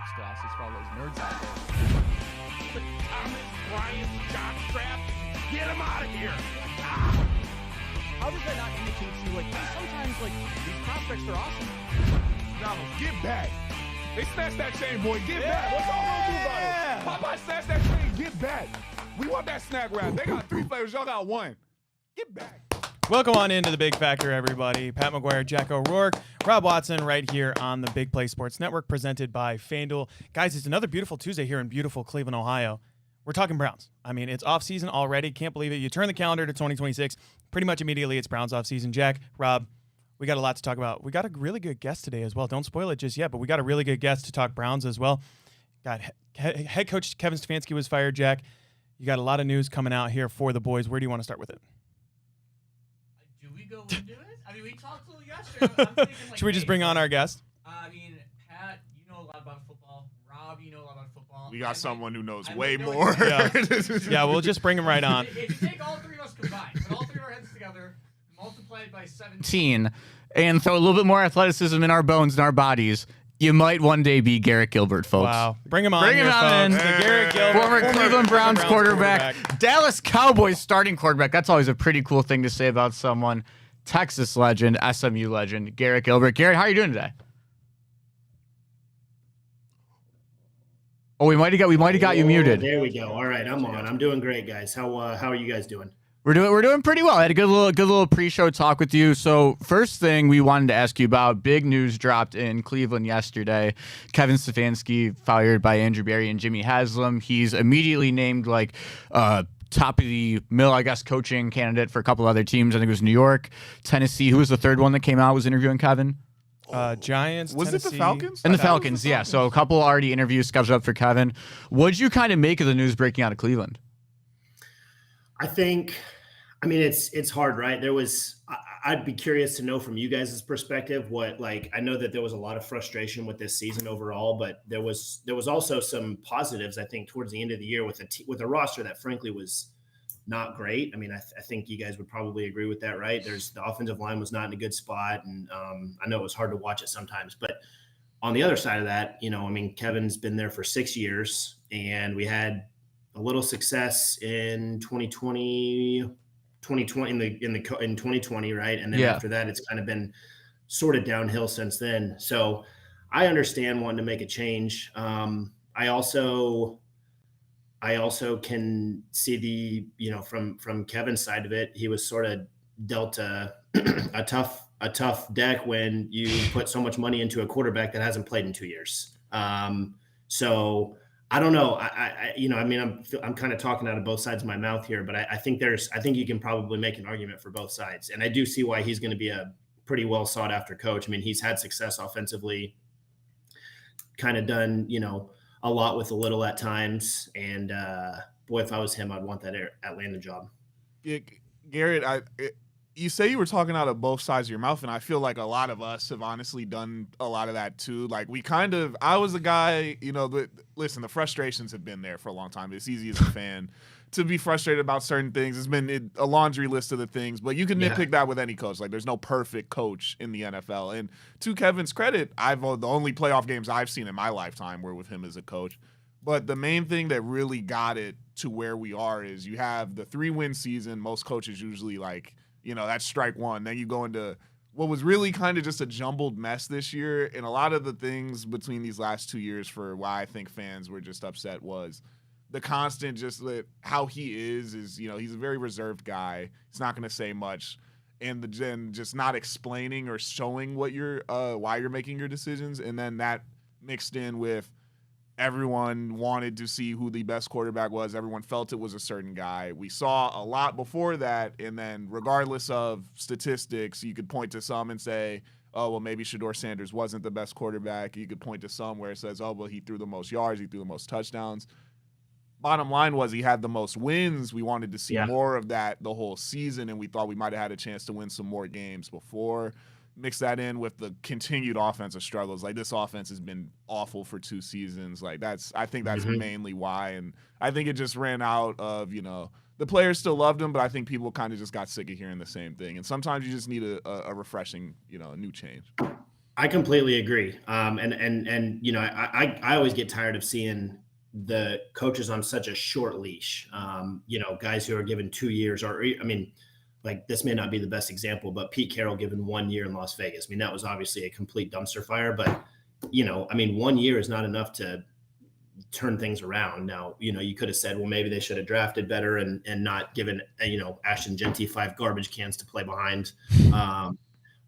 physics classes for all those nerds out there. The Thomas Bryant jockstrap, get him out of here! How does that not indicate to you, like, hey, sometimes, like, these prospects are awesome? Donald, get back! They snatched that chain, boy. Get back! What's all gonna do about it? Popeye snatched that chain. Get back! We want that snack wrap. They got 3 flavors. Y'all got 1. Get back! Welcome on into the Big Factor, everybody. Pat McGuire, Jack O'Rourke, Rob Watson, right here on the Big Play Sports Network, presented by FanDuel. Guys, it's another beautiful Tuesday here in beautiful Cleveland, Ohio. We're talking Browns. I mean, it's off season already. Can't believe it. You turn the calendar to 2026. Pretty much immediately, it's Browns off season. Jack, Rob, we got a lot to talk about. We got a really good guest today as well. Don't spoil it just yet, but we got a really good guest to talk Browns as well. Got head coach Kevin Stefanski was fired, Jack. You got a lot of news coming out here for the boys. Where do you want to start with it? Do we go into it? I mean, we talked a little yesterday. I'm thinking, like, Should we just bring on our guest? I mean, Pat, you know a lot about football. Rob, you know a lot about football. We got And, someone who knows I way might know more. Yeah, we'll just bring him right on. If you take all 3 of us combined, put all 3 of our heads together, multiply it by 17, and throw a little bit more athleticism in our bones and our bodies, you might one day be Garrett Gilbert, folks. Wow. Bring him on. Bring him here, on folks. in. The Garrett Gilbert, Former Cleveland Browns quarterback, Dallas Cowboys starting quarterback. That's always a pretty cool thing to say about someone. Texas legend, SMU legend, Garrett Gilbert. Garrett, how are you doing today? Oh, we might have got you muted. There we go. All right, I'm on. I'm doing great, guys. How are you guys doing? We're doing pretty well. I had a good little pre-show talk with you. So first thing we wanted to ask you about, big news dropped in Cleveland yesterday. Kevin Stefanski fired by Andrew Berry and Jimmy Haslam. He's immediately named like top of the mill, I guess, coaching candidate for a couple other teams. I think it was New York, Tennessee. Who was the third one that came out was interviewing Kevin? Giants, Was Tennessee. it the Falcons? And the Falcons, yeah. So a couple already interviews scheduled up for Kevin. What'd you kind of make of the news breaking out of Cleveland? I mean, it's hard, right? I'd be curious to know from you guys' perspective what, like, I know that there was a lot of frustration with this season overall, but there was also some positives, I think, towards the end of the year with a roster that frankly was not great. I mean, I think you guys would probably agree with that, right? The offensive line was not in a good spot, and I know it was hard to watch it sometimes, but on the other side of that, I mean, Kevin's been there for 6 years, and we had a little success in 2020 in 2020, right? And then after that, it's kind of been sort of downhill since then. So I understand wanting to make a change. I also can see from Kevin's side of it, he was sort of dealt a tough deck when you put so much money into a quarterback that hasn't played in 2 years. So I don't know. I'm kind of talking out of both sides of my mouth here, but I think you can probably make an argument for both sides. And I do see why he's going to be a pretty well sought after coach. I mean, he's had success offensively, kind of done, a lot with a little at times. And boy, if I was him, I'd want that Atlanta job. Yeah, Garrett, you say you were talking out of both sides of your mouth, and I feel like a lot of us have honestly done a lot of that too. Like I was a guy, but listen, the frustrations have been there for a long time. It's easy as a fan to be frustrated about certain things. It's been a laundry list of the things, but you can nitpick that with any coach. Like there's no perfect coach in the NFL. And to Kevin's credit, the only playoff games I've seen in my lifetime were with him as a coach. But the main thing that really got it to where we are is you have the 3-win season. Most coaches usually that's strike one. Then you go into what was really kind of just a jumbled mess this year. And a lot of the things between these last 2 years for why I think fans were just upset was the constant how he is he's a very reserved guy. He's not going to say much. And then just not explaining or showing what why you're making your decisions. And then that mixed in with everyone wanted to see who the best quarterback was. Everyone felt it was a certain guy. We saw a lot before that, and then regardless of statistics, you could point to some and say, oh, well, maybe Shedeur Sanders wasn't the best quarterback. You could point to some where it says, oh, well, he threw the most yards, he threw the most touchdowns. Bottom line was he had the most wins. We wanted to see more of that the whole season, and we thought we might have had a chance to win some more games before. Mix that in with the continued offensive struggles. Like, this offense has been awful for 2 seasons. Like, I think that's mainly why. And I think it just ran out of, the players still loved him, but I think people kind of just got sick of hearing the same thing. And sometimes you just need a refreshing, a new change. I completely agree. And you know, I always get tired of seeing the coaches on such a short leash. You know, guys who are given 2 years, or I mean, like this may not be the best example, but Pete Carroll given 1 year in Las Vegas. I mean, that was obviously a complete dumpster fire, but you know, I mean, 1 year is not enough to turn things around. Now, you know, you could have said, well, maybe they should have drafted better and not given, you know, Ashton Genty 5 garbage cans to play behind.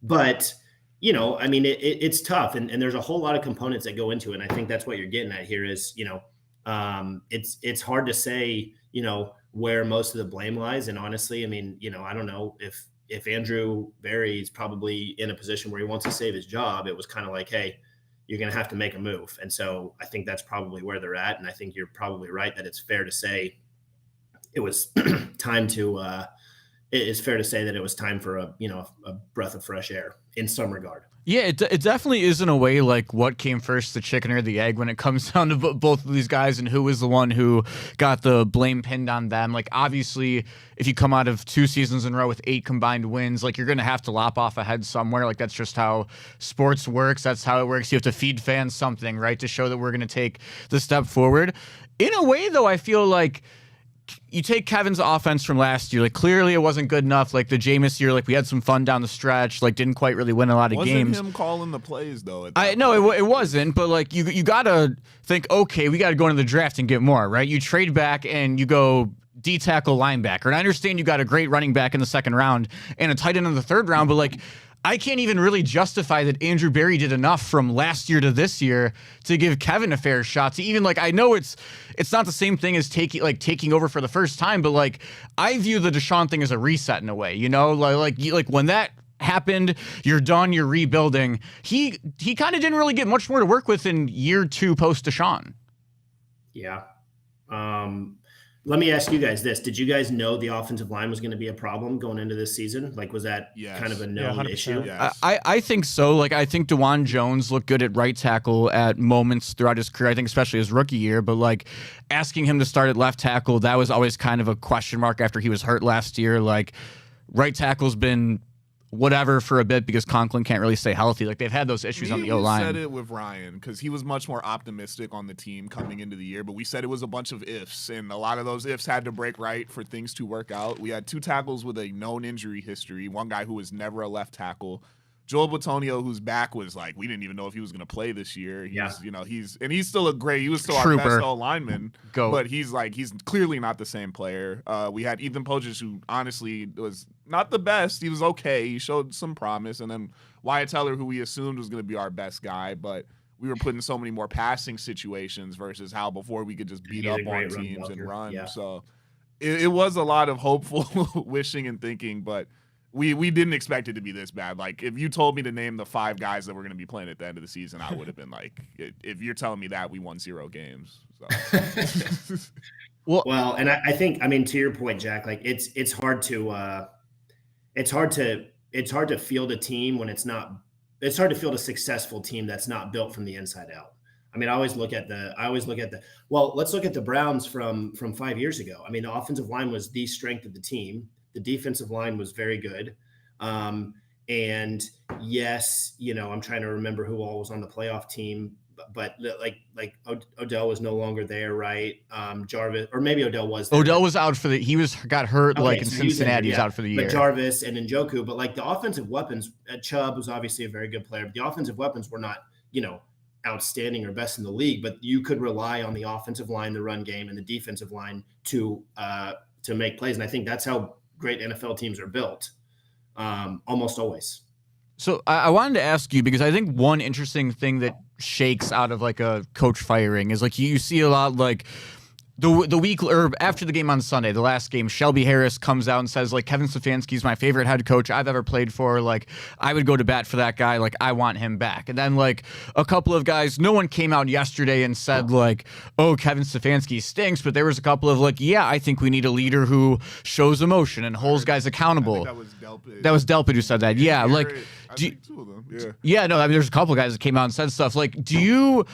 But you know, I mean, it's tough, and there's a whole lot of components that go into it. And I think that's what you're getting at here is, you know, it's hard to say, you know, where most of the blame lies. And honestly, I mean, you know, I don't know if Andrew Berry is probably in a position where he wants to save his job. It was kind of like, hey, you're going to have to make a move. And so I think that's probably where they're at. And I think you're probably right that it's fair to say it was time to it's fair to say that it was time for a breath of fresh air in some regard. Yeah, it definitely is in a way like what came first, the chicken or the egg, when it comes down to both of these guys and who was the one who got the blame pinned on them. Like, obviously, if you come out of 2 seasons in a row with 8 combined wins, like, you're going to have to lop off a head somewhere. Like, that's just how sports works. That's how it works. You have to feed fans something, right, to show that we're going to take the step forward. In a way, though, I feel like you take Kevin's offense from last year, like clearly it wasn't good enough. Like the Jameis year, like we had some fun down the stretch, like didn't quite really win a lot of games. Wasn't him calling the plays though? I know it wasn't, but like you gotta think, okay, we gotta go into the draft and get more, right? You trade back and you go D tackle linebacker, and I understand you got a great running back in the 2nd round and a tight end in the 3rd round, but like I can't even really justify that Andrew Berry did enough from last year to this year to give Kevin a fair shot to even, like, I know it's not the same thing as taking over for the first time, but like I view the Deshaun thing as a reset in a way, you know, like when that happened, you're done, you're rebuilding. He kind of didn't really get much more to work with in year 2 post Deshaun. Yeah. Let me ask you guys this. Did you guys know the offensive line was going to be a problem going into this season? Like, was that kind of a known issue? Yes. I think so. Like, I think DeJuan Jones looked good at right tackle at moments throughout his career. I think especially his rookie year. But, like, asking him to start at left tackle, that was always kind of a question mark after he was hurt last year. Like, right tackle's been whatever for a bit because Conklin can't really stay healthy. Like, they've had those issues on the O-line. We said it with Ryan because he was much more optimistic on the team coming into the year, but we said it was a bunch of ifs, and a lot of those ifs had to break right for things to work out. We had 2 tackles with a known injury history, one guy who was never a left tackle. Joel Bitonio, whose back was like, we didn't even know if he was going to play this year. He's still he was still Trooper. our best O-lineman, but he's clearly not the same player. We had Ethan Poaches, who honestly was not the best. He was okay. He showed some promise. And then Wyatt Teller, who we assumed was going to be our best guy, but we were put in so many more passing situations versus how before we could just beat up on teams and run. Yeah. So it was a lot of hopeful wishing and thinking, but we didn't expect it to be this bad. Like, if you told me to name the 5 guys that were going to be playing at the end of the season, I would have been like, if you're telling me that, we won 0 games. So. Well, and I think, I mean, to your point, Jack, like it's hard to field a team when it's hard to field a successful team that's not built from the inside out. I mean, let's look at the Browns from 5 years ago. I mean, the offensive line was the strength of the team. The defensive line was very good. And yes, you know, I'm trying to remember who all was on the playoff team, but like Odell was no longer there, right? Jarvis, or maybe Odell was there. Odell was out got hurt in Cincinnati. He's out for the year. But Jarvis and Njoku, but like the offensive weapons, Chubb was obviously a very good player, but the offensive weapons were not, you know, outstanding or best in the league, but you could rely on the offensive line, the run game, and the defensive line to make plays. And I think that's how great NFL teams are built, almost always. So I wanted to ask you, because I think one interesting thing that shakes out of like a coach firing is like you see a lot like the week or after the game on Sunday, the last game, Shelby Harris comes out and says like Kevin Stefanski is my favorite head coach I've ever played for. Like I would go to bat for that guy. Like I want him back. And then like a couple of guys, no one came out yesterday and said like, oh, Kevin Stefanski stinks. But there was a couple of like, yeah, I think we need a leader who shows emotion and holds guys accountable. That was Delpit. That was Delpit who said that. Yeah, Garrett, like I think 2 of them. Yeah. Yeah, no, I mean, there's a couple of guys that came out and said stuff. Like, do you?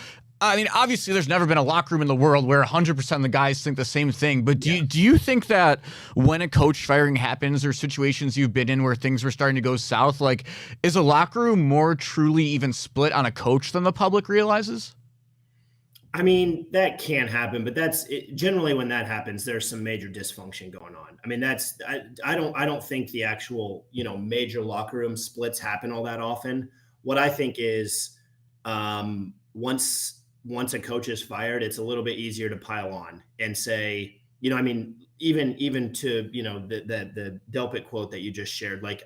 I mean, obviously, there's never been a locker room in the world where 100% of the guys think the same thing. But do you think that when a coach firing happens, or situations you've been in where things were starting to go south, like, is a locker room more truly even split on a coach than the public realizes? I mean, that can happen, but that's it. Generally when that happens, there's some major dysfunction going on. I mean, I don't think the actual, major locker room splits happen all that often. What I think is, once a coach is fired, it's a little bit easier to pile on and say, I mean, even to, the Delpit quote that you just shared, like,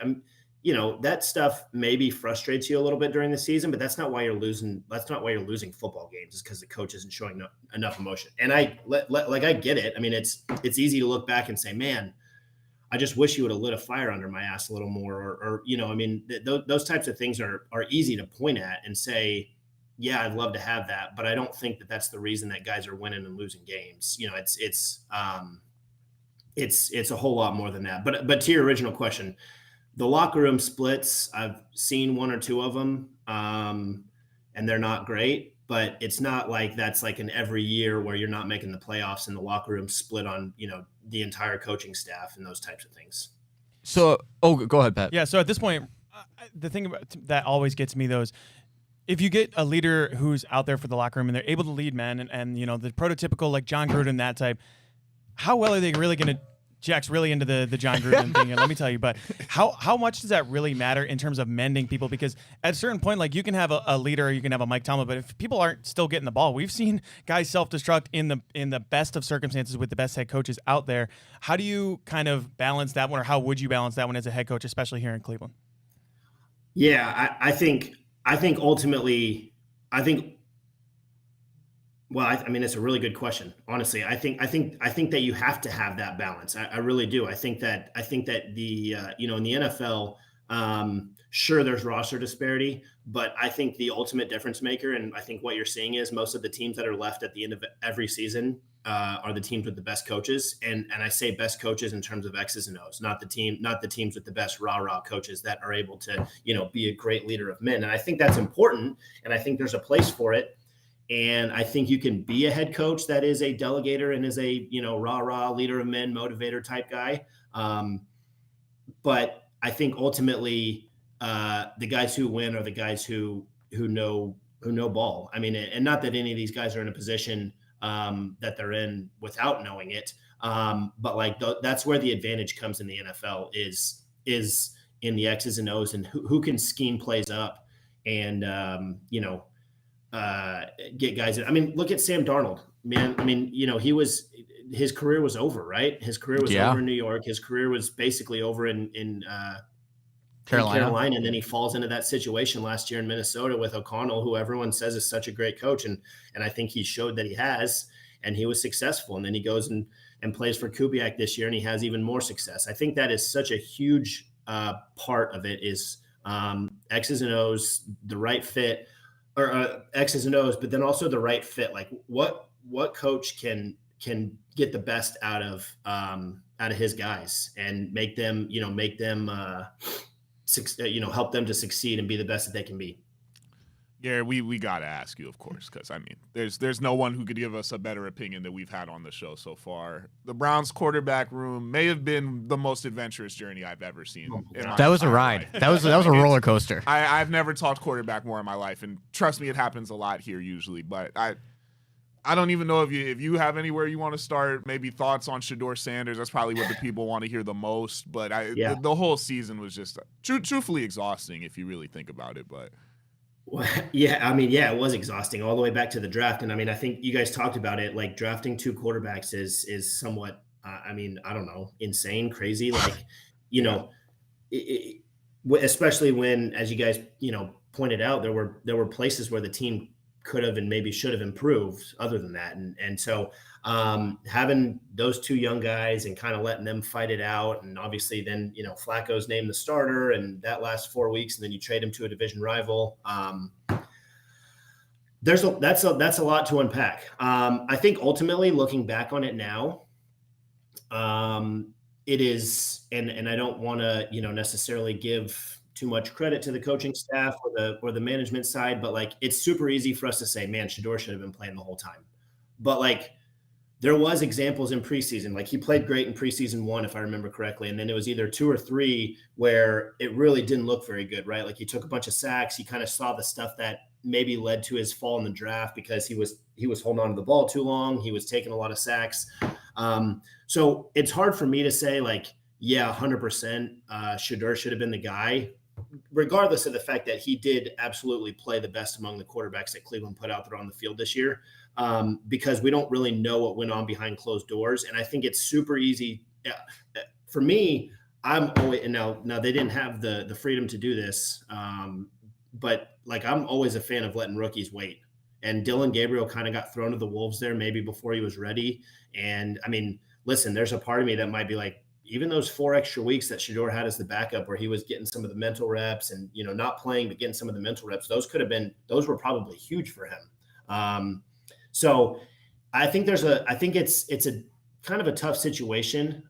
that stuff maybe frustrates you a little bit during the season, but that's not why you're losing. That's not why you're losing football games, is because the coach isn't showing enough emotion. And I get it. I mean, it's easy to look back and say, man, I just wish you would have lit a fire under my ass a little more, or I mean, those types of things are easy to point at and say, yeah, I'd love to have that, but I don't think that that's the reason that guys are winning and losing games. It's a whole lot more than that. But to your original question, the locker room splits, I've seen one or two of them, and they're not great, but it's not like that's like an every year where you're not making the playoffs and the locker room split on, the entire coaching staff and those types of things. So, go ahead, Pat. Yeah. So at this point, the thing about that always gets me, though, is if you get a leader who's out there for the locker room and they're able to lead men and the prototypical, like John Gruden, that type, how well are they really going to Jack's really into the John Gruden thing, and let me tell you, but how much does that really matter in terms of mending people? Because at a certain point, like, you can have a leader, or you can have a Mike Tomlin, but if people aren't still getting the ball, we've seen guys self-destruct in the best of circumstances with the best head coaches out there. How do you kind of balance that one, or how would you balance that one as a head coach, especially here in Cleveland? Yeah, I think ultimately, well, I mean, it's a really good question. Honestly, I think that you have to have that balance. I really do. I think that the in the NFL, sure, there's roster disparity, but I think the ultimate difference maker, and I think what you're seeing is most of the teams that are left at the end of every season are the teams with the best coaches, and I say best coaches in terms of X's and O's, not the teams with the best rah coaches that are able to be a great leader of men. And I think that's important, and I think there's a place for it. And I think you can be a head coach that is a delegator and is a, rah leader of men, motivator type guy. But I think ultimately the guys who win are the guys who know ball. I mean, and not that any of these guys are in a position that they're in without knowing it. But like that's where the advantage comes in the NFL is in the X's and O's and who can scheme plays up and, get guys. I mean, look at Sam Darnold, man. I mean, his career was over, right? His career was over in New York. His career was basically over in Carolina. And then he falls into that situation last year in Minnesota with O'Connell, who everyone says is such a great coach. And I think he showed that he has, and he was successful. And then he goes and plays for Kubiak this year, and he has even more success. I think that is such a huge part of it is X's and O's, the right fit, or X's and O's, but then also the right fit. Like what coach can get the best out of his guys and make them help them to succeed and be the best that they can be. Yeah, we got to ask you, of course, because, I mean, there's no one who could give us a better opinion than we've had on the show so far. The Browns quarterback room may have been the most adventurous journey I've ever seen. That was a ride. That was a roller coaster. I've never talked quarterback more in my life, and trust me, it happens a lot here usually. But I don't even know if you have anywhere you want to start. Maybe thoughts on Shedeur Sanders. That's probably what the people want to hear the most. But the whole season was just truthfully exhausting if you really think about it. But yeah, I mean, yeah, it was exhausting all the way back to the draft. And I mean, I think you guys talked about it, like drafting two quarterbacks is somewhat, I mean, I don't know, insane, crazy. Like, especially when, as you guys, pointed out, there were places where the team could have and maybe should have improved other than that. And so having those two young guys and kind of letting them fight it out. And obviously then, Flacco's named the starter and that lasts 4 weeks and then you trade him to a division rival. That's a lot to unpack. I think ultimately looking back on it now, it is, and I don't want to, necessarily give too much credit to the coaching staff or the management side, but like it's super easy for us to say, man, Shedeur should have been playing the whole time. But like there was examples in preseason, like he played great in preseason 1, if I remember correctly. And then it was either 2 or 3 where it really didn't look very good, right? Like he took a bunch of sacks. He kind of saw the stuff that maybe led to his fall in the draft because he was holding on to the ball too long. He was taking a lot of sacks. So it's hard for me to say like, yeah, 100% Shedeur should have been the guy, regardless of the fact that he did absolutely play the best among the quarterbacks that Cleveland put out there on the field this year, because we don't really know what went on behind closed doors. And I think it's super easy. For me, I'm always, and now they didn't have the freedom to do this, but like I'm always a fan of letting rookies wait. And Dylan Gabriel kind of got thrown to the wolves there maybe before he was ready. And I mean, listen, there's a part of me that might be like, even those 4 extra weeks that Shedeur had as the backup, where he was getting some of the mental reps and, you know, not playing, but getting some of the mental reps, those were probably huge for him. So I think it's a kind of a tough situation.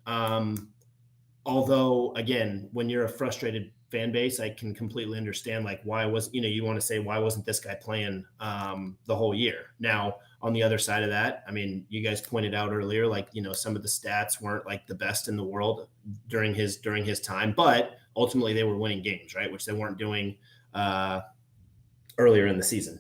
Although again, when you're a frustrated fan base, I can completely understand like you want to say, why wasn't this guy playing the whole year? Now, on the other side of that, I mean, you guys pointed out earlier, like, you know, some of the stats weren't like the best in the world during his time, but ultimately they were winning games, right? Which they weren't doing earlier in the season.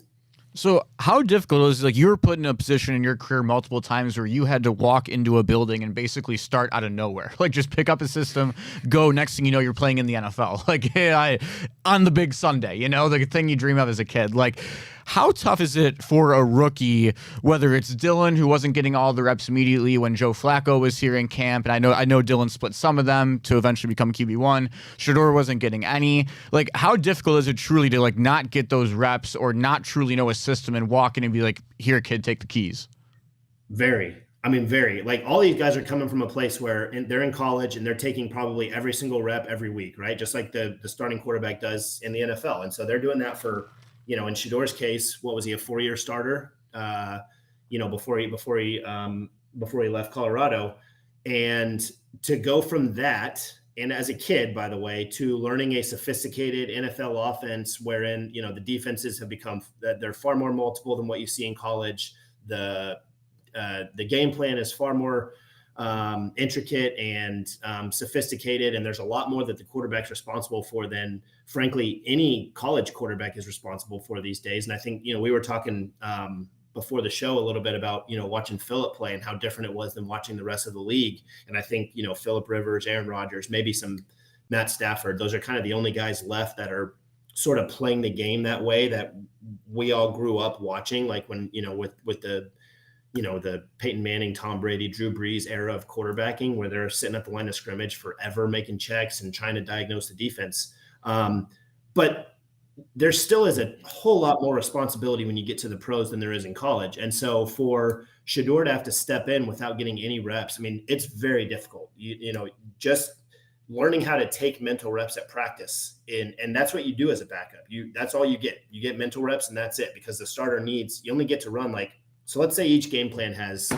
So how difficult is it? Like you were put in a position in your career multiple times where you had to walk into a building and basically start out of nowhere, like just pick up a system, go, next thing you know, you're playing in the NFL, like, hey, on the big Sunday, you know, the thing you dream of as a kid. Like, how tough is it for a rookie, whether it's Dylan, who wasn't getting all the reps immediately when Joe Flacco was here in camp, and I know Dylan split some of them to eventually become QB1. Shedeur wasn't getting any. Like, how difficult is it truly to like not get those reps or not truly know a system and walk in and be like, here, kid, take the keys? Very. Like all these guys are coming from a place where they're in college and they're taking probably every single rep every week, right? Just like the starting quarterback does in the NFL. And so they're doing that for, you know, in Shedeur's case, what was he, a 4-year starter, you know, before he left Colorado. And to go from that, and as a kid, by the way, to learning a sophisticated NFL offense wherein, you know, the defenses have become, that they're far more multiple than what you see in college. The game plan is far more intricate and sophisticated, and there's a lot more that the quarterback's responsible for than, frankly, any college quarterback is responsible for these days. And I think, you know, we were talking before the show a little bit about, you know, watching Phillip play and how different it was than watching the rest of the league. And I think, you know, Phillip Rivers, Aaron Rodgers, maybe some Matt Stafford, those are kind of the only guys left that are sort of playing the game that way that we all grew up watching, like when, you know, with the, you know, the Peyton Manning, Tom Brady, Drew Brees era of quarterbacking, where they're sitting at the line of scrimmage forever making checks and trying to diagnose the defense. But there still is a whole lot more responsibility when you get to the pros than there is in college. And so for Shedeur to have to step in without getting any reps, I mean, it's very difficult. You know, just learning how to take mental reps at practice. And that's what you do as a backup. That's all you get. You get mental reps and that's it, because the starter you only get to run like, so let's say each game plan has,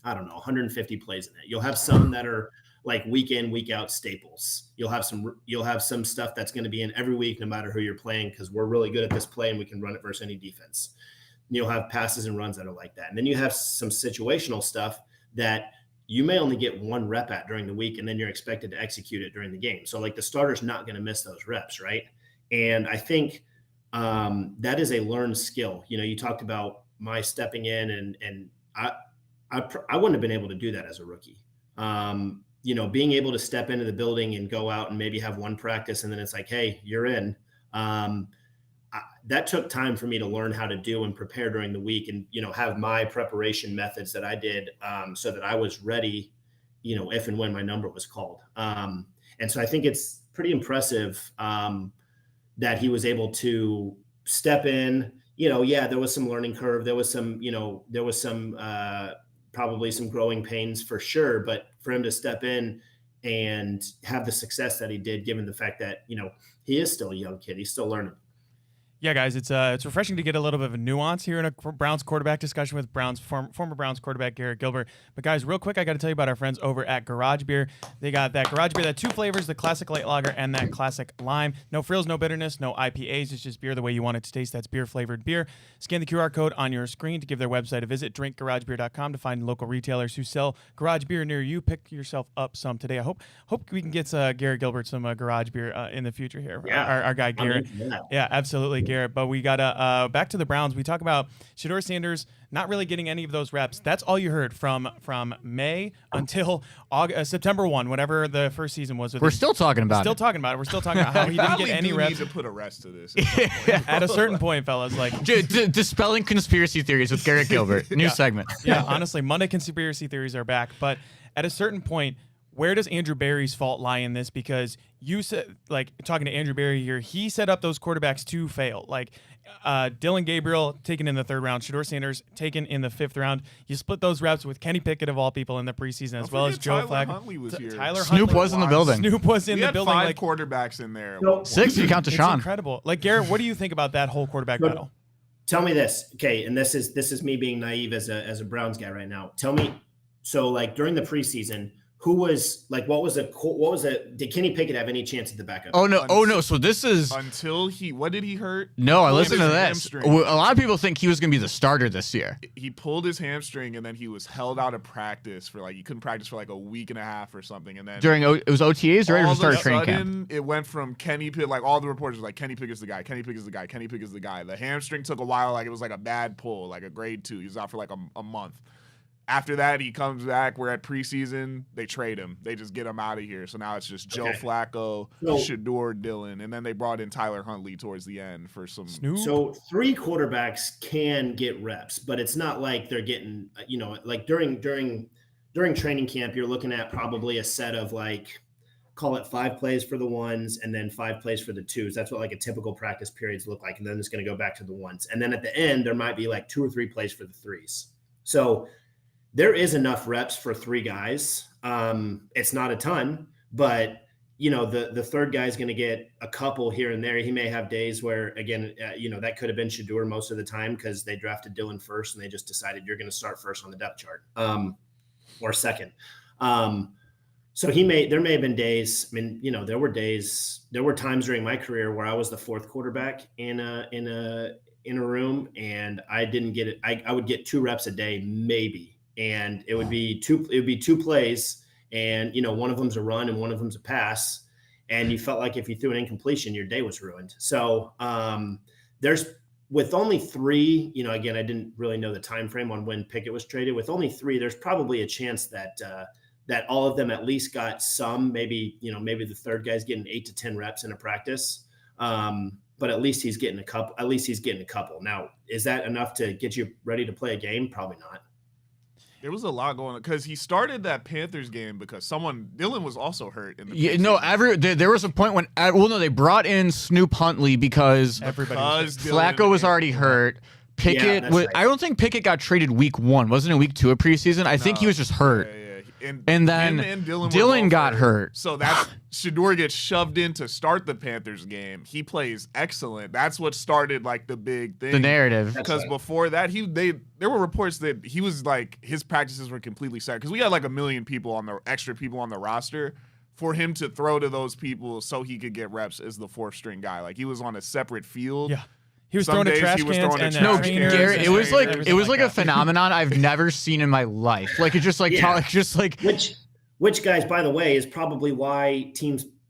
I don't know, 150 plays in it. You'll have some that are like week in, week out staples. You'll have some stuff that's going to be in every week, no matter who you're playing, because we're really good at this play and we can run it versus any defense. You'll have passes and runs that are like that. And then you have some situational stuff that you may only get one rep at during the week, and then you're expected to execute it during the game. So like the starter's not going to miss those reps, right? And I think that is a learned skill. You know, you talked about my stepping in, and I wouldn't have been able to do that as a rookie. You know, being able to step into the building and go out and maybe have one practice and then it's like, hey, you're in. That took time for me to learn how to do and prepare during the week, and, you know, have my preparation methods that I did so that I was ready, you know, if and when my number was called. And so I think it's pretty impressive that he was able to step in. You know, yeah, there was some learning curve. There was some probably some growing pains for sure, but for him to step in and have the success that he did, given the fact that, you know, he is still a young kid, he's still learning. Yeah, guys, it's refreshing to get a little bit of a nuance here in a Browns quarterback discussion with former Browns quarterback Garrett Gilbert. But guys, real quick, I got to tell you about our friends over at Garage Beer. They got that Garage Beer, that 2 flavors, the classic light lager and that classic lime. No frills, no bitterness, no IPAs. It's just beer the way you want it to taste. That's beer flavored beer. Scan the QR code on your screen to give their website a visit. DrinkGarageBeer.com to find local retailers who sell garage beer near you. Pick yourself up some today. I hope we can get Garrett Gilbert some garage beer in the future here. Yeah, our guy Garrett. Yeah, absolutely, Garrett. But we got back to the Browns. We talk about Shedeur Sanders not really getting any of those reps. That's all you heard from May until September 1, whatever the first season was. We're still talking about it. We're still talking about how he didn't get any reps. Need to put a rest to this. At a certain point, fellas, like dispelling conspiracy theories with Garrett Gilbert. New segment. Yeah, honestly, Monday conspiracy theories are back. But at a certain point, where does Andrew Berry's fault lie in this? Because you said, like, talking to Andrew Berry here, he set up those quarterbacks to fail. Like, Dylan Gabriel taken in the 3rd round, Shedeur Sanders taken in the 5th round. You split those reps with Kenny Pickett of all people in the preseason, as well as Joe Flacco. Huntley was here. Snoop was in the building. Snoop was in the building. 5 quarterbacks in there. 6 if you count Deshaun. It's incredible. Like, Garrett, what do you think about that whole quarterback battle? Tell me this, okay? And this is me being naive as a Browns guy right now. Tell me, so like during the preseason, who was like, did Kenny Pickett have any chance at the backup? Oh no. So this is what did he hurt? No, I listened to this. A lot of people think he was going to be the starter this year. He pulled his hamstring and then he was held out of practice for he couldn't practice for like a week and a half or something. And then it was OTAs, right? Or started training camp? It went from Kenny Pickett, like all the reporters were like, Kenny Pickett's the guy, Kenny Pickett's the guy, Kenny Pickett's the guy. The hamstring took a while, like it was like a bad pull, like a grade 2. He was out for like a month. After that, he comes back. We're at preseason. They trade him. They just get him out of here. So now it's just Joe Flacco, Shedeur, Dylan, and then they brought in Tyler Huntley towards the end for some. Snoop. So 3 quarterbacks can get reps, but it's not like they're getting, like during training camp, you're looking at probably a set of like, call it 5 plays for the ones and then 5 plays for the twos. That's what like a typical practice periods look like. And then it's going to go back to the ones. And then at the end, there might be like 2 or 3 plays for the threes. So there is enough reps for 3 guys. It's not a ton, but the 3rd guy is going to get a couple here and there. He may have days where, again, that could have been Shedeur most of the time because they drafted Dylan first and they just decided you're going to start first on the depth chart, or second. So there may have been days. I mean, there were times during my career where I was the 4th quarterback in a room, and I didn't get it. I would get 2 reps a day, maybe. And it would be 2 plays, and one of them's a run and one of them's a pass, and you felt like if you threw an incompletion, your day was ruined. So there's with only 3, again, I didn't really know the time frame on when Pickett was traded. With only 3, there's probably a chance that all of them at least got some. Maybe the 3rd guy's getting 8 to 10 reps in a practice, but at least he's getting a couple. Now, is that enough to get you ready to play a game? Probably not. There was a lot going on because he started that Panthers game because Dylan was also hurt. In the there was a point when they brought in Snoop Huntley because Flacco was already hurt. Pickett right. I don't think Pickett got traded week 1. Wasn't it week 2 of preseason? I think he was just hurt. Yeah. And then Dylan got hurt. So that's Shedeur gets shoved in to start the Panthers game. He plays excellent. That's what started like the big thing. The narrative. Because before that, there were reports that he was like his practices were completely set because we had like 1 million extra people on the roster. For him to throw to those people so he could get reps as the 4th string guy. Like he was on a separate field. Yeah. He was throwing to trash cans. Garrett, it was like a phenomenon I've never seen in my life. Like it's just like which guys, by the way, is probably why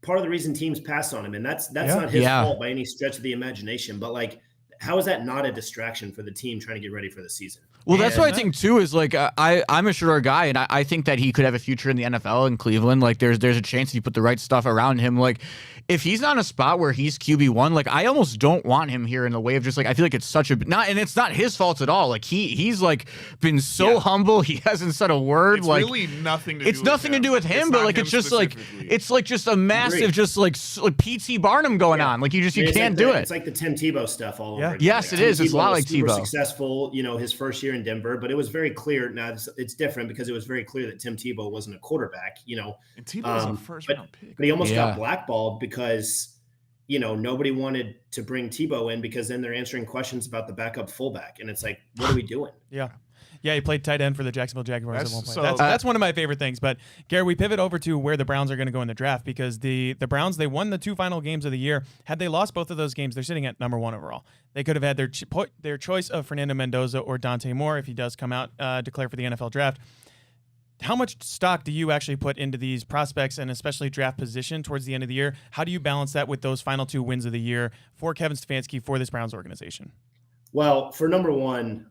part of the reason teams pass on him, and that's not his fault by any stretch of the imagination. But like, how is that not a distraction for the team trying to get ready for the season? Well, that's what I think too. Is like I'm a Shedeur guy, and I think that he could have a future in the NFL in Cleveland. Like there's a chance you put the right stuff around him. Like if he's not in a spot where he's QB1, like I almost don't want him here in the way of just like I feel like it's such a and it's not his fault at all. Like he's like been so humble. He hasn't said a word. It's like really nothing. It's nothing to do with him, but like it's just like it's like just a massive just like P.T. Barnum going on. Like you can't do it. It's like the Tim Tebow stuff all over. Yes, it is. It's a lot like Tebow. Successful, his first year in Denver, but it was very clear. Now it's different because it was very clear that Tim Tebow wasn't a quarterback. And Tebow was a first round pick, but he almost got blackballed because nobody wanted to bring Tebow in because then they're answering questions about the backup fullback. And it's like, what are we doing? Yeah. Yeah, he played tight end for the Jacksonville Jaguars at one point. So- That's one of my favorite things. But, Garrett, we pivot over to where the Browns are going to go in the draft because the Browns, they won the 2 final games of the year. Had they lost both of those games, they're sitting at number 1 overall. They could have had their choice of Fernando Mendoza or Dante Moore if he does come out, declare for the NFL draft. How much stock do you actually put into these prospects and especially draft position towards the end of the year? How do you balance that with those final 2 wins of the year for Kevin Stefanski for this Browns organization? Well, for number one,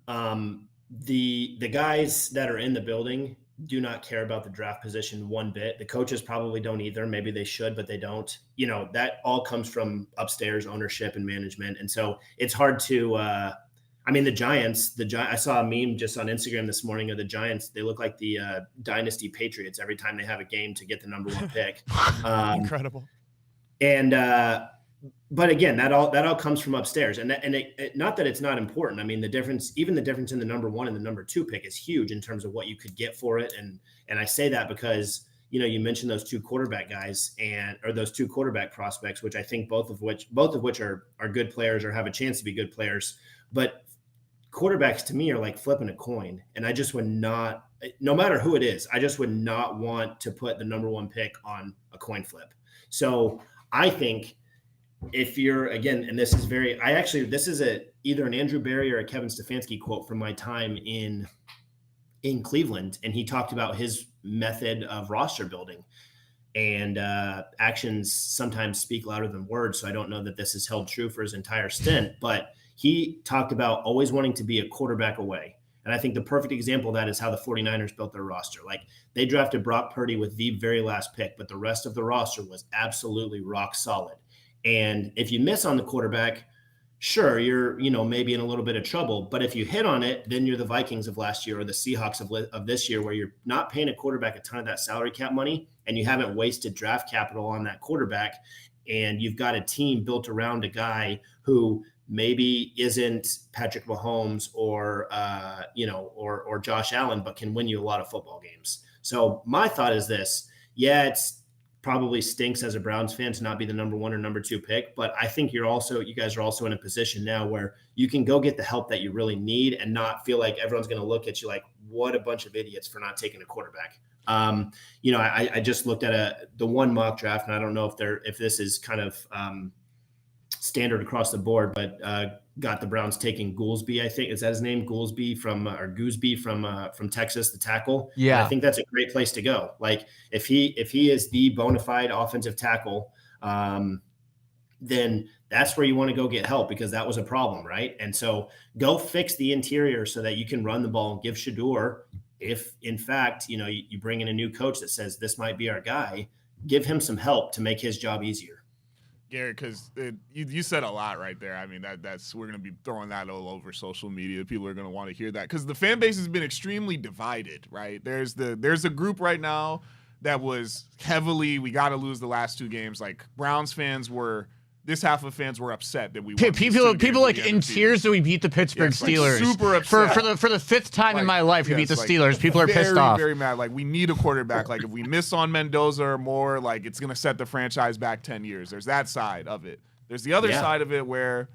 the guys that are in the building do not care about the draft position one bit. The coaches probably don't either. Maybe they should, but they don't. That all comes from upstairs ownership and management. And so it's hard to the Giants, I saw a meme just on Instagram this morning of the Giants. They look like the Dynasty Patriots every time they have a game to get the number 1 pick. Incredible. And but again, that all comes from upstairs, and not that it's not important. I mean, the difference in the number 1 and the number 2 pick is huge in terms of what you could get for it. And I say that because you mentioned those 2 quarterback guys or those 2 quarterback prospects, which I think both of which are good players or have a chance to be good players. But quarterbacks to me are like flipping a coin, and I just would not, no matter who it is, I just would not want to put the number 1 pick on a coin flip. So I think if you're, again, and this is either an Andrew Berry or a Kevin Stefanski quote from my time in Cleveland. And he talked about his method of roster building, and actions sometimes speak louder than words. So I don't know that this is held true for his entire stint, but he talked about always wanting to be a quarterback away. And I think the perfect example of that is how the 49ers built their roster. Like, they drafted Brock Purdy with the very last pick, but the rest of the roster was absolutely rock solid. And if you miss on the quarterback, sure, you're, maybe in a little bit of trouble. But if you hit on it, then you're the Vikings of last year or the Seahawks of this year, where you're not paying a quarterback a ton of that salary cap money, and you haven't wasted draft capital on that quarterback. And you've got a team built around a guy who maybe isn't Patrick Mahomes or Josh Allen, but can win you a lot of football games. So my thought is this: it's probably stinks as a Browns fan to not be the number 1 or number 2 pick, but I think you guys are also in a position now where you can go get the help that you really need and not feel like everyone's going to look at you like, what a bunch of idiots for not taking a quarterback. I just looked at the one mock draft, and I don't know if this is kind of standard across the board, but got the Browns taking Goolsby, I think. Is that his name? Goolsby from Texas, the tackle. Yeah. And I think that's a great place to go. Like, if he is the bona fide offensive tackle, then that's where you want to go get help, because that was a problem, right? And so go fix the interior so that you can run the ball and give Shador, if in fact, you bring in a new coach that says this might be our guy, give him some help to make his job easier. Garrett, because you said a lot right there. I mean, that's we're going to be throwing that all over social media. People are going to want to hear that, because the fan base has been extremely divided, right? There's a group right now that was heavily, we got to lose the last 2 games. Like, Browns fans this half of fans were upset that we won. People like in tears that we beat the Pittsburgh Steelers. Like, super upset. For the 5th time in my life, we beat the Steelers. People are pissed off. Very mad. Like, we need a quarterback. Like, if we miss on Mendoza or Moore, like, it's going to set the franchise back 10 years. There's that side of it. There's the other side of it where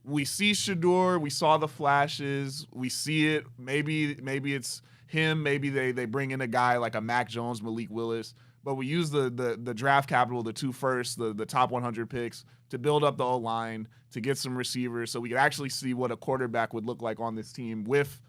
we see Shador, we saw the flashes, we see it. Maybe it's him. Maybe they bring in a guy like a Mac Jones, Malik Willis. But we use the draft capital, the 2 firsts, the top 100 picks, to build up the O-line, to get some receivers, so we could actually see what a quarterback would look like on this team with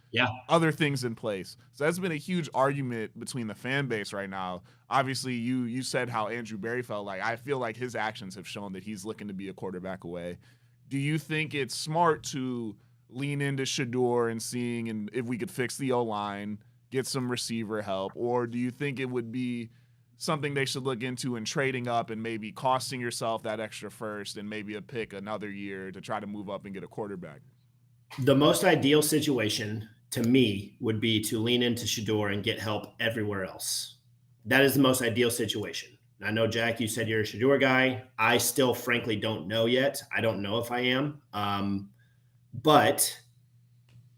other things in place. So that's been a huge argument between the fan base right now. Obviously, you said how Andrew Berry felt. Like, I feel like his actions have shown that he's looking to be a quarterback away. Do you think it's smart to lean into Shador and seeing if we could fix the O-line, get some receiver help, or do you think it would be something they should look into and trading up and maybe costing yourself that extra first and maybe a pick another year to try to move up and get a quarterback? The most ideal situation to me would be to lean into Shador and get help everywhere else. That is the most ideal situation. I know, Jack, you said you're a Shador guy. I still frankly don't know yet. I don't know if I am. But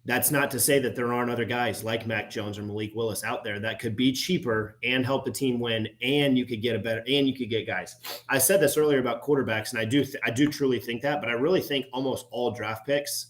That's not to say that there aren't other guys like Mac Jones or Malik Willis out there that could be cheaper and help the team win, and you could get guys. I said this earlier about quarterbacks, and I do truly think that, but I really think almost all draft picks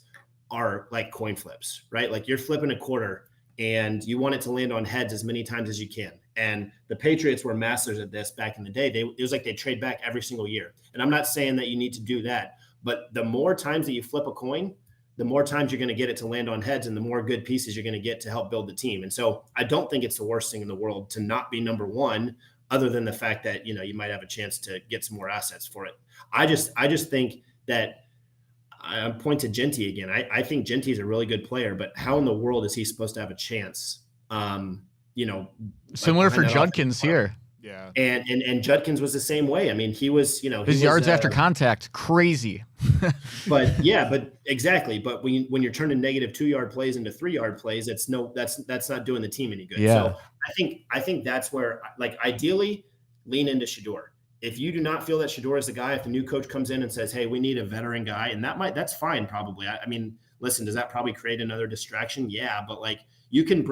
are like coin flips, right? Like you're flipping a quarter and you want it to land on heads as many times as you can. And the Patriots were masters at this back in the day. It was like they trade back every single year. And I'm not saying that you need to do that, but the more times that you flip a coin, the more times you're going to get it to land on heads and the more good pieces you're going to get to help build the team. And so I don't think it's the worst thing in the world to not be number one, other than the fact that, you know, you might have a chance to get some more assets for it. I just think that I point to Genty again. I think Genty is a really good player, but how in the world is he supposed to have a chance? You know, similar like for Judkins here. Yeah. And Judkins was the same way. I mean, he was, you know, his yards after contact, crazy. but exactly. But when you're turning negative 2-yard plays into 3-yard plays, that's not doing the team any good. Yeah. So I think that's where, like, ideally lean into Shedeur. If you do not feel that Shedeur is the guy, if the new coach comes in and says, hey, we need a veteran guy, and that's fine probably. I mean, listen, does that probably create another distraction? Yeah, but like you can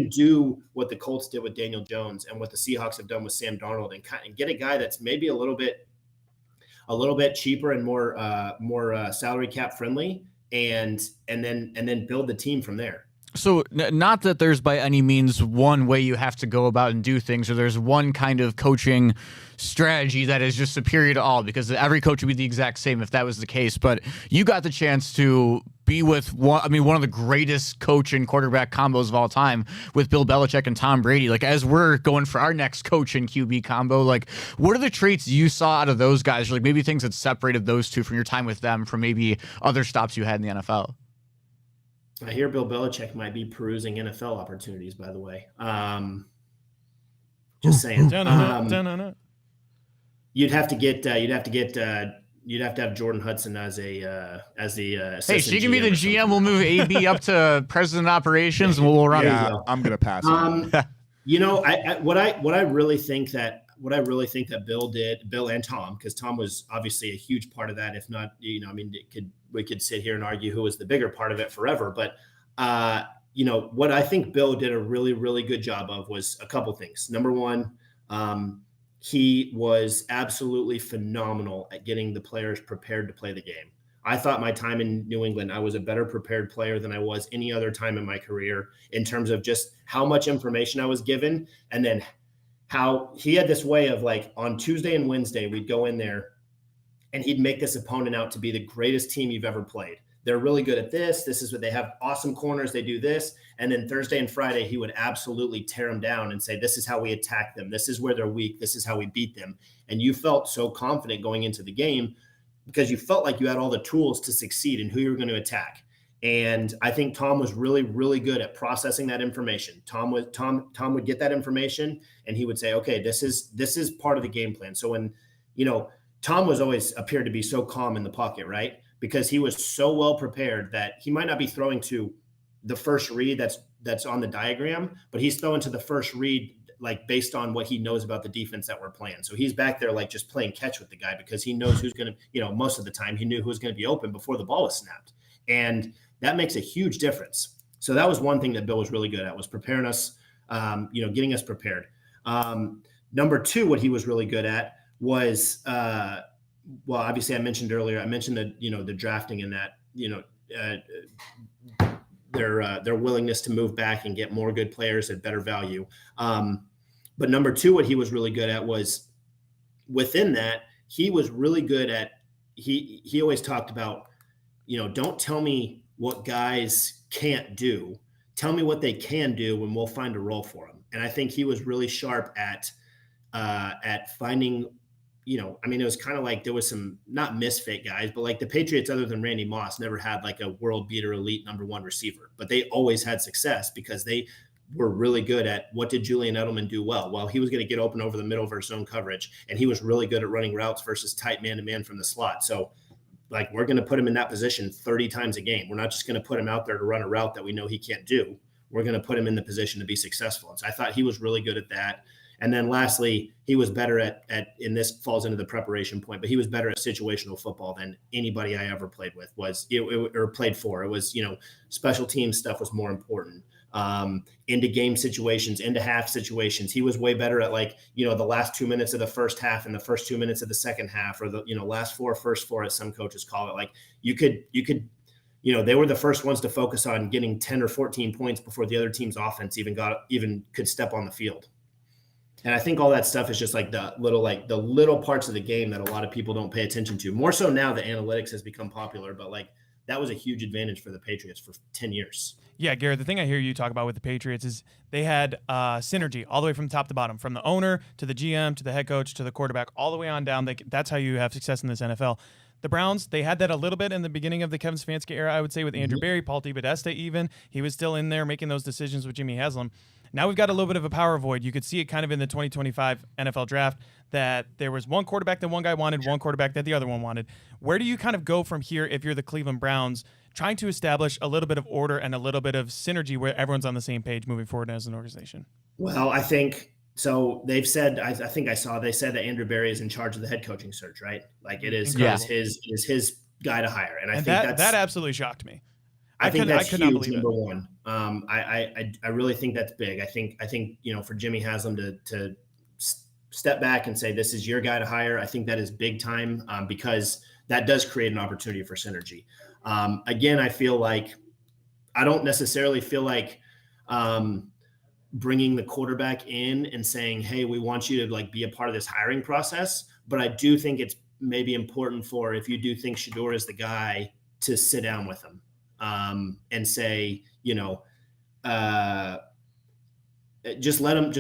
do what the Colts did with Daniel Jones and what the Seahawks have done with Sam Darnold and get a guy that's maybe a little bit cheaper and more salary cap friendly, and then build the team from there. So not that there's by any means one way you have to go about and do things, or there's one kind of coaching strategy that is just superior to all, because every coach would be the exact same if that was the case. But you got the chance to be with one of the greatest coach and quarterback combos of all time with Bill Belichick and Tom Brady. Like, as we're going for our next coach and QB combo, like, what are the traits you saw out of those guys, or like maybe things that separated those two from your time with them from maybe other stops you had in the NFL? I hear Bill Belichick might be perusing NFL opportunities, by the way. Just saying. You'd have to have Jordan Hudson as the assistant. Hey, she can be the GM. We'll move AB up to president operations, and we'll run. Yeah, I'm gonna pass. You know, what I really think that Bill did, Bill and Tom, because Tom was obviously a huge part of that. If not, you know, I mean, we could sit here and argue who was the bigger part of it forever. But you know, what I think Bill did a really, really good job of was a couple things. Number one, he was absolutely phenomenal at getting the players prepared to play the game. I thought my time in New England, I was a better prepared player than I was any other time in my career, in terms of just how much information I was given, and then how he had this way of, like, on Tuesday and Wednesday, we'd go in there and he'd make this opponent out to be the greatest team you've ever played. They're really good at this. This is what they have, awesome corners. They do this. And then Thursday and Friday, he would absolutely tear them down and say, this is how we attack them. This is where they're weak. This is how we beat them. And you felt so confident going into the game because you felt like you had all the tools to succeed in who you were going to attack. And I think Tom was really, really good at processing that information. Tom would get that information and he would say, okay, this is part of the game plan. So when, you know, Tom was always appeared to be so calm in the pocket, right? Because he was so well prepared that he might not be throwing to the first read that's on the diagram, but he's throwing to the first read, like, based on what he knows about the defense that we're playing. So he's back there, like, just playing catch with the guy because he knows who's going to, you know, most of the time he knew who was going to be open before the ball was snapped. And that makes a huge difference. So that was one thing that Bill was really good at, was preparing us, you know, getting us prepared. Number two, what he was really good at was, well, obviously I mentioned the, you know, the drafting and that, you know, their willingness to move back and get more good players at better value. But number two, what he was really good at was, within that, he was really good at, he always talked about, you know, don't tell me what guys can't do. Tell me what they can do and we'll find a role for them. And I think he was really sharp at finding, you know, I mean, it was kind of like there was some, not misfit guys, but like the Patriots, other than Randy Moss, never had like a world beater elite number one receiver, but they always had success because they were really good at, what did Julian Edelman do well? Well, he was going to get open over the middle versus zone coverage, and he was really good at running routes versus tight man-to-man from the slot. So, like, we're going to put him in that position 30 times a game. We're not just going to put him out there to run a route that we know he can't do. We're going to put him in the position to be successful. And so I thought he was really good at that. And then lastly, he was better at and this falls into the preparation point, but he was better at situational football than anybody I ever played with or played for. It was, special team stuff was more important. Into game situations, into half situations. He was way better at the last 2 minutes of the first half and the first 2 minutes of the second half, or the, last four, first four, as some coaches call it. Like you could, they were the first ones to focus on getting 10 or 14 points before the other team's offense even could step on the field. And I think all that stuff is just the little parts of the game that a lot of people don't pay attention to. More so now that analytics has become popular, but that was a huge advantage for the Patriots for 10 years. Yeah, Garrett, the thing I hear you talk about with the Patriots is they had synergy all the way from top to bottom, from the owner to the GM to the head coach to the quarterback, all the way on down. That's how you have success in this NFL. The Browns, they had that a little bit in the beginning of the Kevin Stefanski era, I would say, with Andrew Berry, Paul DiBodesta even. He was still in there making those decisions with Jimmy Haslam. Now we've got a little bit of a power void. You could see it kind of in the 2025 NFL draft that there was one quarterback that one guy wanted, one quarterback that the other one wanted. Where do you kind of go from here if you're the Cleveland Browns, trying to establish a little bit of order and a little bit of synergy where everyone's on the same page moving forward as an organization? Well, I think so. They've said, I think they said that Andrew Berry is in charge of the head coaching search, right? Like it is his guy to hire. And I think that absolutely shocked me. I think that's huge, number one. I really think that's big. I think for Jimmy Haslam to step back and say, this is your guy to hire, I think that is big time because that does create an opportunity for synergy. Again, I don't necessarily feel like bringing the quarterback in and saying, hey, we want you to be a part of this hiring process. But I do think it's maybe important for, if you do think Shedeur is the guy, to sit down with him and say, just let him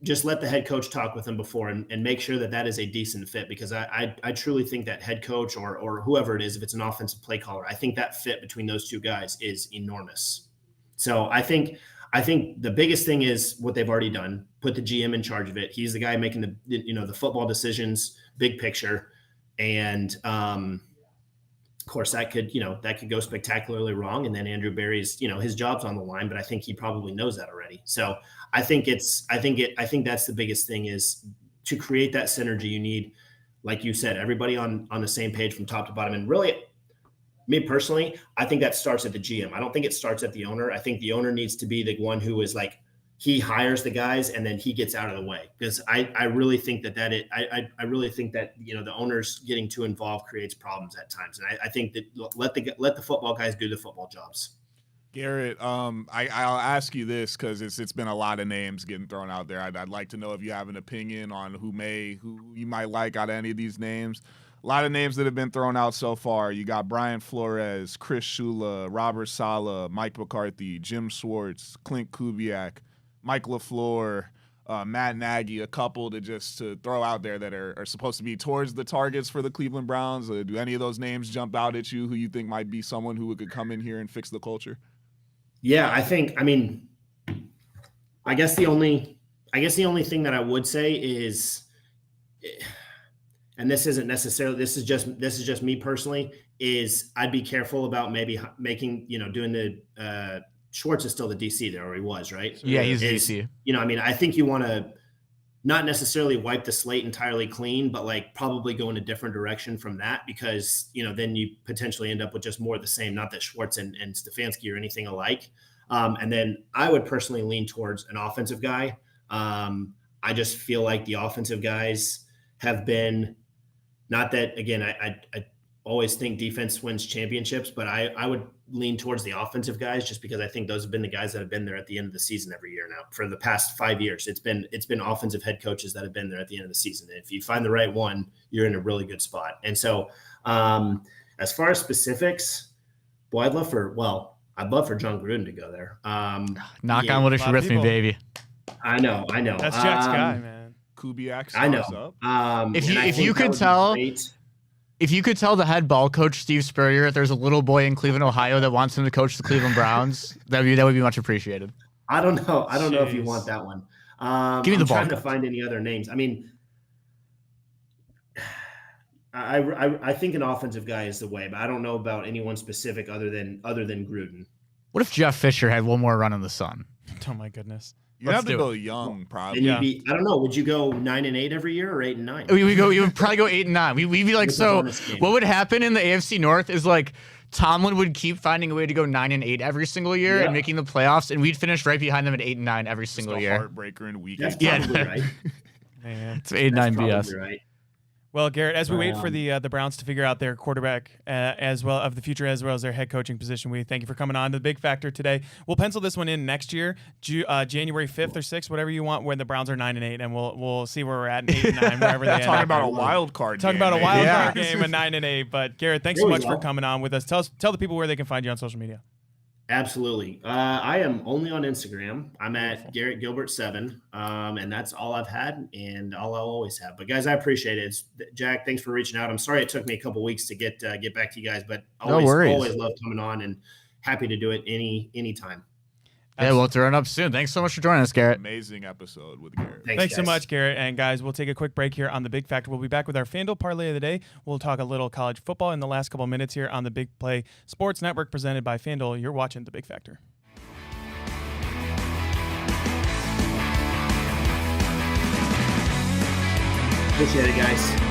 just let the head coach talk with him before and make sure that is a decent fit, because I truly think that head coach or whoever it is, if it's an offensive play caller, I think that fit between those two guys is enormous. So I think the biggest thing is what they've already done, put the GM in charge of it. He's the guy making the football decisions, big picture. And of course that could go spectacularly wrong. And then Andrew Berry's, his job's on the line, but I think he probably knows that already. So I think that's the biggest thing, is to create that synergy. You need, like you said, everybody on the same page from top to bottom. And really, me personally, I think that starts at the GM. I don't think it starts at the owner. I think the owner needs to be the one who is he hires the guys and then he gets out of the way, because I really think that I really think that the owners getting too involved creates problems at times. And I think that let the football guys do the football jobs. Garrett, I'll ask you this because it's been a lot of names getting thrown out there. I'd like to know if you have an opinion on who you might like out of any of these names. A lot of names that have been thrown out so far. You got Brian Flores, Chris Shula, Robert Saleh, Mike McCarthy, Jim Schwartz, Clint Kubiak, Mike LaFleur, Matt Nagy, a couple to throw out there that are supposed to be towards the targets for the Cleveland Browns. Do any of those names jump out at you who you think might be someone who could come in here and fix the culture? Yeah, I guess the only thing that I would say is, and this isn't necessarily, this is just me personally, is I'd be careful about maybe making, doing the Schwartz is still the DC there, or he was, right? Yeah, he's DC. I think you want to not necessarily wipe the slate entirely clean, but probably go in a different direction from that, because, then you potentially end up with just more of the same, not that Schwartz and Stefanski are anything alike. And then I would personally lean towards an offensive guy. I just feel like the offensive guys have been, not that, again, I always think defense wins championships, but I would lean towards the offensive guys, just because I think those have been the guys that have been there at the end of the season every year now. For the past 5 years, it's been offensive head coaches that have been there at the end of the season. And if you find the right one, you're in a really good spot. And so as far as specifics, boy, I'd love for John Gruden to go there. Knock on wood if you're with me, baby. I know. That's Jack's guy, man. Kubiak. I know. Up. If you could tell the head ball coach Steve Spurrier there's a little boy in Cleveland, Ohio that wants him to coach the Cleveland Browns, that would be much appreciated. I don't know if you want that one. Give me the ball. I'm trying to find any other names. I think an offensive guy is the way, but I don't know about anyone specific other than Gruden. What if Jeff Fisher had one more run in the sun? Oh my goodness. You Let's have to do go it. young, probably. And you'd be, I don't know, would you go 9-8 every year or 8-9? We would probably go 8-9. We'd be like, With a so bonus game. what would happen in the AFC North is like Tomlin would keep finding a way to go 9-8 every single year and making the playoffs, and we'd finish right behind them at 8-9 every single Just a year. heartbreaker in week. That's 18. probably right. Man. It's 8-9 That's BS. probably right. Well, Garrett, as we wait for the Browns to figure out their quarterback as well of the future, as well as their head coaching position, we thank you for coming on to the Big Factor today. We'll pencil this one in next year, January 5th or 6th, whatever you want, when the Browns are 9-8, and we'll see where we're at in 8-9, wherever they end Talking up. about a wild card. Talking game, about a maybe. wild Yeah. card game, a 9-8. But Garrett, thanks There so we much for go. coming on with us. Tell the people where they can find you on social media. Absolutely. I am only on Instagram. I'm at Garrett Gilbert 7, and that's all I've had and all I'll always have. But guys, I appreciate it. Jack, thanks for reaching out. I'm sorry it took me a couple weeks to get back to you guys, but No worries. always love coming on and happy to do it anytime. Yeah, we'll throw it up soon. Thanks so much for joining us, Garrett. Amazing episode with Garrett. Thanks so guys. much, Garrett. And guys, we'll take a quick break here on the Big Factor. We'll be back with our FanDuel Parlay of the Day. We'll talk a little college football in the last couple of minutes here on the Big Play Sports Network presented by FanDuel. You're watching the Big Factor. Appreciate it, guys.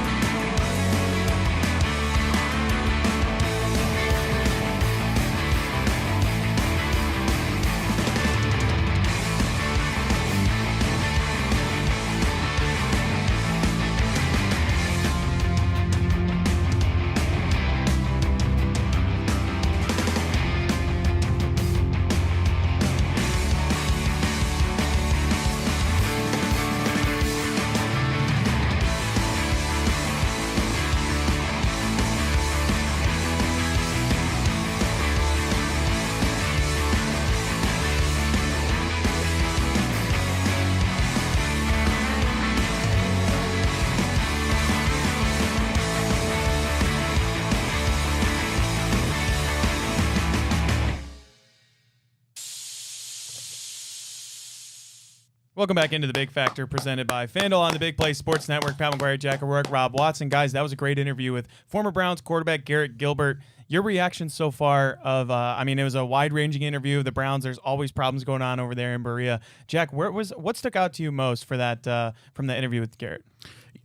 Welcome back into the Big Factor presented by FanDuel on the Big Play Sports Network. Pat McGuire, Jack O'Rourke, Rob Watson. Guys, that was a great interview with former Browns quarterback Garrett Gilbert. Your reaction so far of, it was a wide-ranging interview of the Browns. There's always problems going on over there in Berea. Jack, what stuck out to you most for that from the interview with Garrett?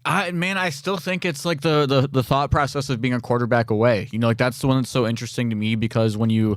I still think it's like the thought process of being a quarterback away. Like that's the one that's so interesting to me because when you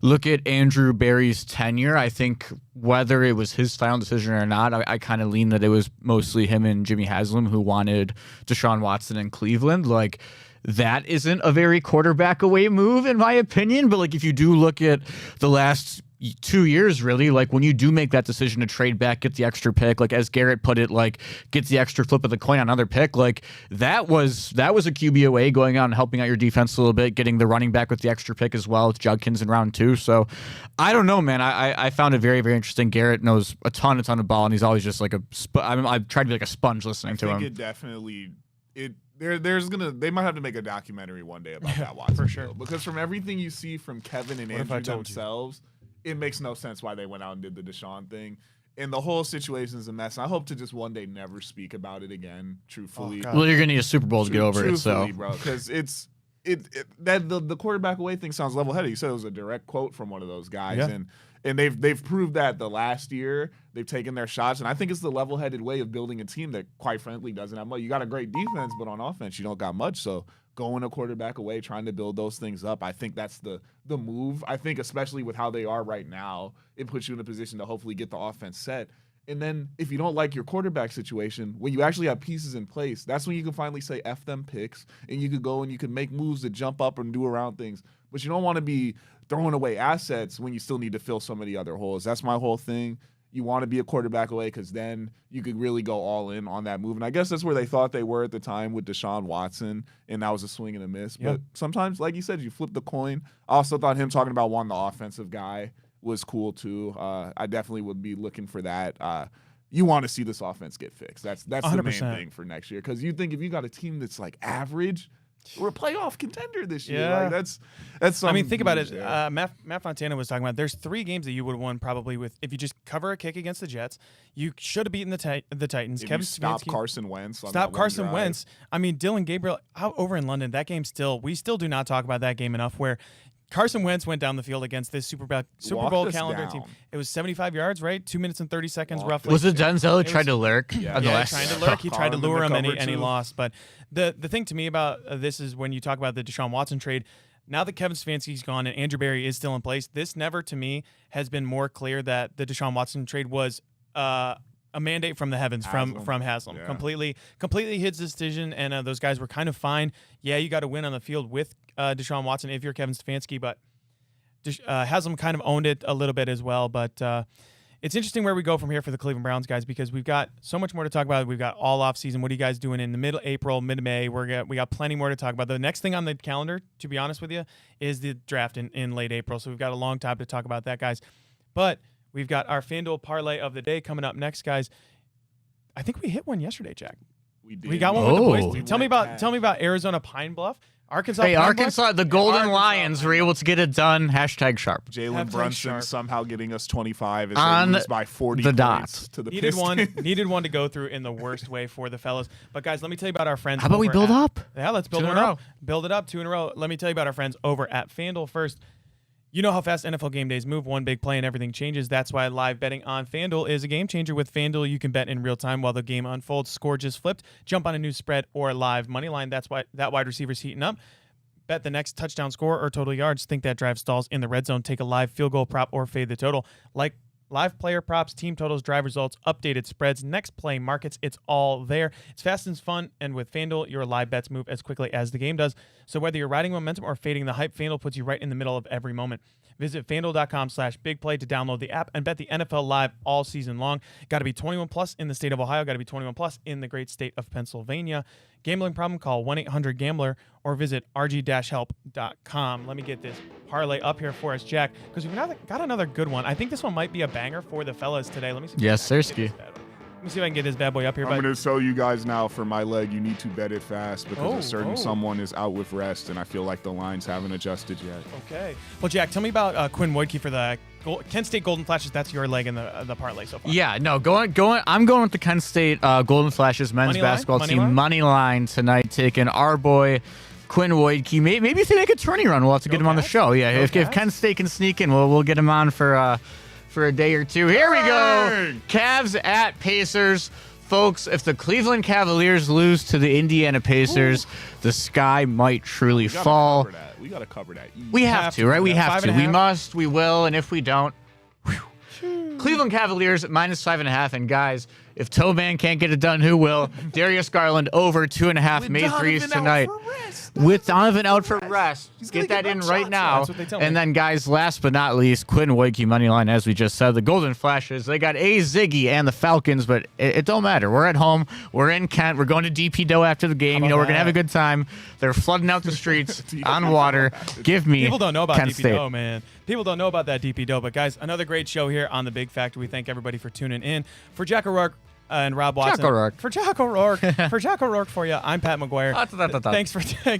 look at Andrew Berry's tenure, I think whether it was his final decision or not, I kind of lean that it was mostly him and Jimmy Haslam who wanted Deshaun Watson in Cleveland. Like that isn't a very quarterback away move in my opinion. But like if you do look at the last 2 years, really, like when you do make that decision to trade back, get the extra pick, like as Garrett put it, like get the extra flip of the coin on another pick, like that was a QB away going out and helping out your defense a little bit, getting the running back with the extra pick as well with Judkins in round 2. So I don't know, man. I found it very, very interesting. Garrett knows a ton of ball, and he's always just like I've tried to be like a sponge listening to him. I think it definitely they might have to make a documentary one day about that Watson for sure. deal, because from everything you see from Kevin and What if I Andrew told you? themselves, it makes no sense why they went out and did the Deshaun thing. And the whole situation is a mess. I hope to just one day never speak about it again, truthfully. God. Well, you're gonna need a Super Bowl to get over it. So Truthfully, bro, because the quarterback away thing sounds level-headed. You said it was a direct quote from one of those guys, Yeah. and they've proved that the last year they've taken their shots, and I think it's the level-headed way of building a team that, quite frankly, doesn't have much. You got a great defense, but on offense you don't got much. So going a quarterback away, trying to build those things up, I think that's the move. I think especially with how they are right now, it puts you in a position to hopefully get the offense set. And then if you don't like your quarterback situation, when you actually have pieces in place, that's when you can finally say F them picks, and you could go and you can make moves to jump up and do around things. But you don't want to be throwing away assets when you still need to fill some of the other holes. That's my whole thing. You want to be a quarterback away because then you could really go all in on that move. And I guess that's where they thought they were at the time with Deshaun Watson, and that was a swing and a miss. Yeah. But sometimes, like you said, you flip the coin. I also thought him talking about the offensive guy was cool too. I definitely would be looking for that. You want to see this offense get fixed. That's the main 100%. thing for next year. Because you think if you got a team that's like average, we're a playoff contender this year. Yeah. Like that's something. Think about it. there. Matt Fontana was talking about there's 3 games that you would have won probably with if you just cover a kick against the Jets. You should have beaten the Titans. If Kevin you stop Stefanski- Carson Wentz. On Stop that one Carson drive. Wentz. Dylan Gabriel out over in London. That game we still do not talk about that game enough. Where Carson Wentz went down the field against this Super Bowl Walked us calendar down. team. It was 75 yards, right? 2 minutes and 30 seconds roughly. Was it Denzel who It tried to lurk? Yeah. on the Yeah, last- trying to lurk. He tried to Caught him in lure the him, and cover, he too. lost. But the thing to me about this is when you talk about the Deshaun Watson trade, now that Kevin Stefanski's gone and Andrew Berry is still in place, this never to me has been more clear that the Deshaun Watson trade was a mandate from the heavens from Haslam. Yeah. Completely his decision, and those guys were kind of fine. Yeah, you got to win on the field with Deshaun Watson if you're Kevin Stefanski, but Haslam kind of owned it a little bit as well. But it's interesting where we go from here for the Cleveland Browns guys, because we've got so much more to talk about. We've got all off season. What are you guys doing in the middle April, mid May? We got plenty more to talk about. The next thing on the calendar, to be honest with you, is the draft in late April. So we've got a long time to talk about that, guys. But we've got our FanDuel parlay of the day coming up next, guys. I think we hit one yesterday, Jack. We did. We got one with the boys. Oh. Tell me about Arizona Pine Bluff, Arkansas. Hey, Pine Arkansas, the Golden Arkansas Lions were able to get it done. # sharp. Jalen Brunson sharp. somehow getting us 25 as On they lose by 40 the dot. points to the Needed Pistons. needed one to go through in the worst way for the fellas. But guys, let me tell you about our friends. How about we over build at- up? Yeah, let's build 2 one in a up. Build it up 2 in a row. Let me tell you about our friends over at FanDuel first. You know how fast NFL game days move. One big play and everything changes. That's why live betting on FanDuel is a game changer. With FanDuel, you can bet in real time while the game unfolds. Score just flipped. Jump on a new spread or live money line. That's why that wide receiver's heating up. Bet the next touchdown score or total yards. Think that drive stalls in the red zone. Take a live field goal prop or fade the total. Like live player props, team totals, drive results, updated spreads, next play markets. It's all there. It's fast and fun. And with FanDuel, your live bets move as quickly as the game does. So whether you're riding momentum or fading the hype, FanDuel puts you right in the middle of every moment. Visit FanDuel.com/bigplay to download the app and bet the NFL live all season long. Got to be 21 plus in the state of Ohio. Got to be 21 plus in the great state of Pennsylvania. Gambling problem? Call 1-800-GAMBLER or visit rg-help.com. Let me get this parlay up here for us, Jack, because we've got another good one. I think this one might be a banger for the fellas today. Let me see. Yes, sirski. Let me see if I can get this bad boy up here. I'm going to tell you guys now, for my leg, you need to bet it fast because a certain someone is out with rest, and I feel like the lines haven't adjusted yet. Okay. Well, Jack, tell me about Quinn Woodkey for the Kent State Golden Flashes. That's your leg in the parlay so far. Yeah, no, going. I'm going with the Kent State Golden Flashes men's Money line? basketball Money team line? money line tonight, taking our boy Quinn Woodkey. Maybe if they make a tourney run, we'll have to get him on the Cats. show. Yeah, Go if Cats. Kent State can sneak in, we'll get him on for a day or two. Here we go. Cavs at Pacers. Folks, if the Cleveland Cavaliers lose to the Indiana Pacers, the sky might truly fall. We got to cover that. We have to, right? We have to. We 5.5? must. We will. And if we don't, Cleveland Cavaliers at -5.5. And guys, if Toban can't get it done, who will? Darius Garland over 2.5 made threes tonight. With Donovan out for rest. Get that in right now. That's what they tell me. And then, guys, last but not least, Quinn Woodkey money line, as we just said. The Golden Flashes, they got Ziggy and the Falcons, but it don't matter. We're at home. We're in Kent. We're going to DP Doe after the game. You know, we're going to have a good time. They're flooding out the streets on water. Give me People don't know about Kent DP State. Doe, man. People don't know about that DP Doe. But, guys, another great show here on The Big Factor. We thank everybody for tuning in. For Jack O'Rourke and Rob Watson. Jack O'Rourke. For Jack O'Rourke. For Jack O'Rourke for you, I'm Pat McGuire. Da, da, da, da. Thanks for tuning in.